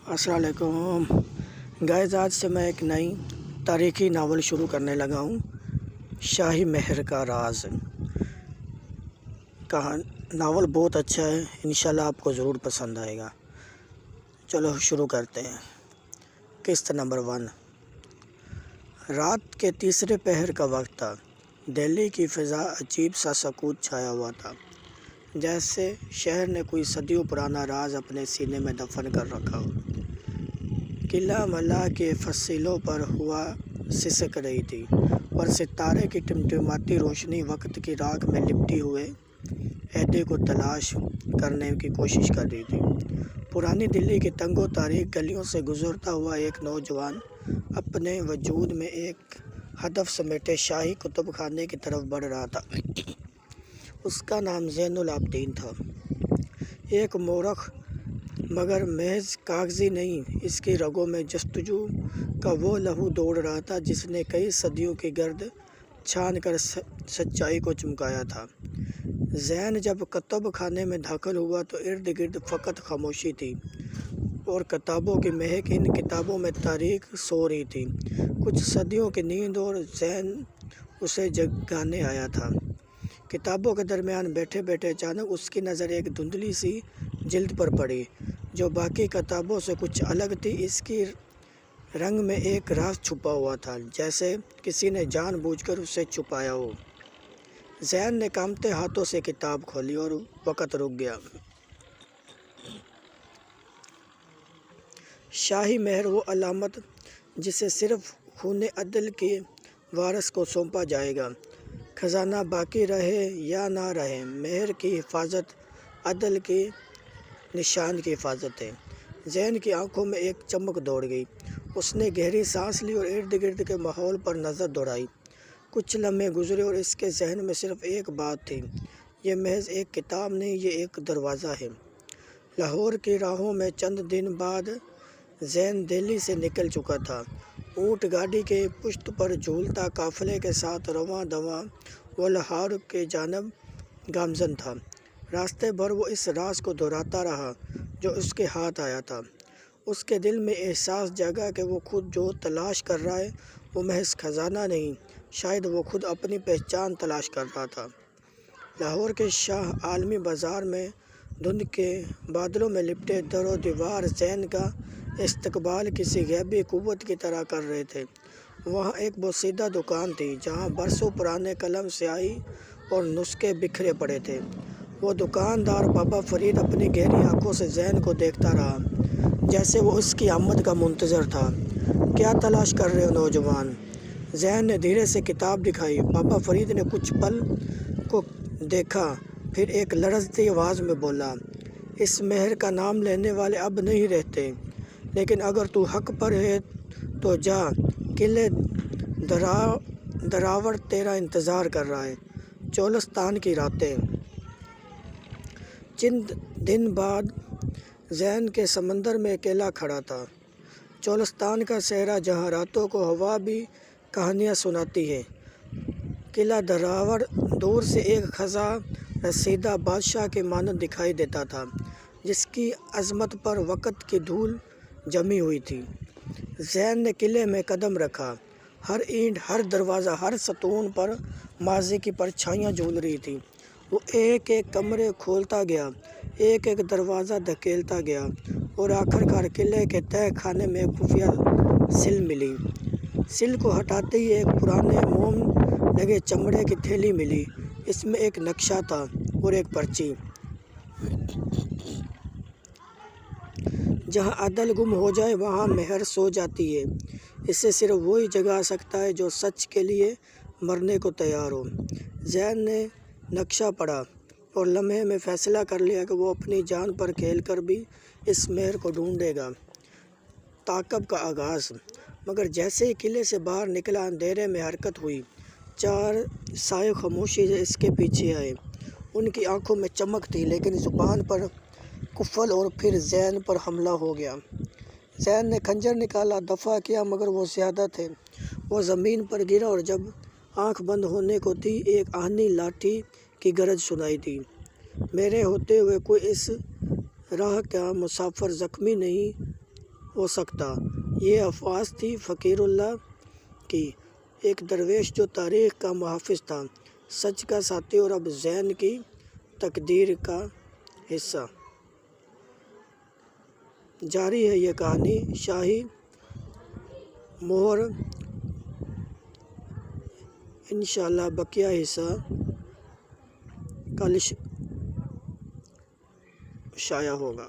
अस्सलाम वालेकुम गाइस, आज से मैं एक नई तारीख़ी नावल शुरू करने लगा हूँ। शाही महर का राज नावल बहुत अच्छा है, इंशाल्लाह आपको ज़रूर पसंद आएगा। चलो शुरू करते हैं। किस्त नंबर 1। रात के तीसरे पहर का वक्त था। दिल्ली की फ़िज़ा अजीब सा सकूत छाया हुआ था, जैसे शहर ने कोई सदियों पुराना राज अपने सीने में दफन कर रखा हो। किला मला के फसीलों पर हुआ सिसक रही थी और सितारे की टिमटिमाती रोशनी वक्त की राख में लिपटी हुए अहदे को तलाश करने की कोशिश कर रही थी। पुरानी दिल्ली की तंगो तारीख गलियों से गुजरता हुआ एक नौजवान अपने वजूद में एक हदफ समेटे शाही कुतुब खाने की तरफ बढ़ रहा था। उसका नाम ज़ैनुल आबदीन था। एक मोरख मगर महज कागज़ी नहीं, इसकी रगों में जस्तजू का वो लहू दौड़ रहा था जिसने कई सदियों की गर्द छान कर सच्चाई को चमकाया था। ज़ैन जब कुतुब खाने में दाखिल हुआ तो इर्द गिर्द फ़कत खामोशी थी और किताबों की महक इन किताबों में तारीख सो रही थी। कुछ सदियों की नींद और ज़ैन उसे जगाने आया था। किताबों के दरमियान बैठे बैठे अचानक उसकी नज़र एक धुंधली सी जिल्द पर पड़ी, जो बाकी किताबों से कुछ अलग थी। इसकी रंग में एक राज छुपा हुआ था, जैसे किसी ने जानबूझकर उसे छुपाया हो। ज़ैन ने कांपते हाथों से किताब खोली और वक़्त रुक गया। शाही महर वो अलामत जिसे सिर्फ खून अदल के वारिस को सौंपा जाएगा। खजाना बाकी रहे या ना रहे, महर की हिफाजत अदल के निशान की हिफाजत है। ज़ैन की आंखों में एक चमक दौड़ गई। उसने गहरी सांस ली और इर्द गिर्द के माहौल पर नज़र दौड़ाई। कुछ लम्हे गुजरे और इसके जहन में सिर्फ एक बात थी, ये महज एक किताब नहीं, ये एक दरवाज़ा है। लाहौर की राहों में चंद दिन बाद ज़ैन दिल्ली से निकल चुका था। ऊँट गाड़ी के पुश्त पर झूलता काफ़िले के साथ रवां दवां वो लाहौर के जानब गामज़न था। रास्ते भर वो इस राज को दोहराता रहा जो उसके हाथ आया था। उसके दिल में एहसास जगा कि वो खुद जो तलाश कर रहा है वो महज खजाना नहीं, शायद वो खुद अपनी पहचान तलाश कर रहा था। लाहौर के शाह आलमी बाज़ार में धुंध के बादलों में लिपटे दरो दीवार ज़ैन का इस्तकबाल किसी गैबी कुव्वत की तरह कर रहे थे। वहाँ एक बोसीदा दुकान थी जहाँ बरसों पुराने कलम स्याही और नुस्खे बिखरे पड़े थे। वो दुकानदार बाबा फरीद अपनी गहरी आंखों से ज़ैन को देखता रहा, जैसे वो उसकी आमद का मुंतज़र था। क्या तलाश कर रहे हो नौजवान? ज़ैन ने धीरे से किताब दिखाई। बाबा फरीद ने कुछ पल को देखा, फिर एक लरज़ती आवाज़ में बोला, इस महर का नाम लेने वाले अब नहीं रहते, लेकिन अगर तू हक पर है तो जा, किले दरावर तेरा इंतज़ार कर रहा है। चोलिस्तान की रातें। चंद दिन बाद ज़ैन के समंदर में अकेला खड़ा था। चोलिस्तान का सहरा जहाँ रातों को हवा भी कहानियाँ सुनाती है। किला दरावर दूर से एक खजा रसीदा बादशाह के मानद दिखाई देता था, जिसकी अज़मत पर वक़्त की धूल जमी हुई थी। ज़ैन ने किले में कदम रखा। हर ईंट, हर दरवाज़ा, हर सतून पर माज़ी की परछाइयाँ झूल रही थी। वो एक एक कमरे खोलता गया, एक एक दरवाज़ा धकेलता गया और आखिरकार किले के तह खाने में एक खुफिया सिल मिली। सिल को हटाते ही एक पुराने मोम लगे चमड़े की थैली मिली। इसमें एक नक्शा था और एक पर्ची। जहाँ अदल गुम हो जाए वहाँ महर सो जाती है। इसे सिर्फ वही जगा सकता है जो सच के लिए मरने को तैयार हो। ज़ैन ने नक्शा पढ़ा और लम्हे में फ़ैसला कर लिया कि वो अपनी जान पर खेल कर भी इस महर को ढूंढेगा। ताक़ब का आगाज़। मगर जैसे ही किले से बाहर निकला, अंधेरे में हरकत हुई। चार साए खामोशी से इसके पीछे आए। उनकी आंखों में चमक थी, लेकिन ज़ुबान पर कुफल, और फिर ज़ैन पर हमला हो गया। ज़ैन ने खंजर निकाला, दफ़ा किया, मगर वो ज़्यादा थे। वो ज़मीन पर गिरा और जब आंख बंद होने को थी, एक आहनी लाठी की गरज सुनाई दी। मेरे होते हुए कोई इस राह का मुसाफिर ज़ख्मी नहीं ہو سکتا۔ یہ الفاظ تھی فقیر اللہ کی، ایک درویش جو تاریخ کا محافظ تھا، سچ کا ساتھی اور اب ذہن کی تقدیر کا حصہ۔ جاری ہے یہ کہانی شاہی مہر، انشاءاللہ بقیہ حصہ کل شائع ہوگا۔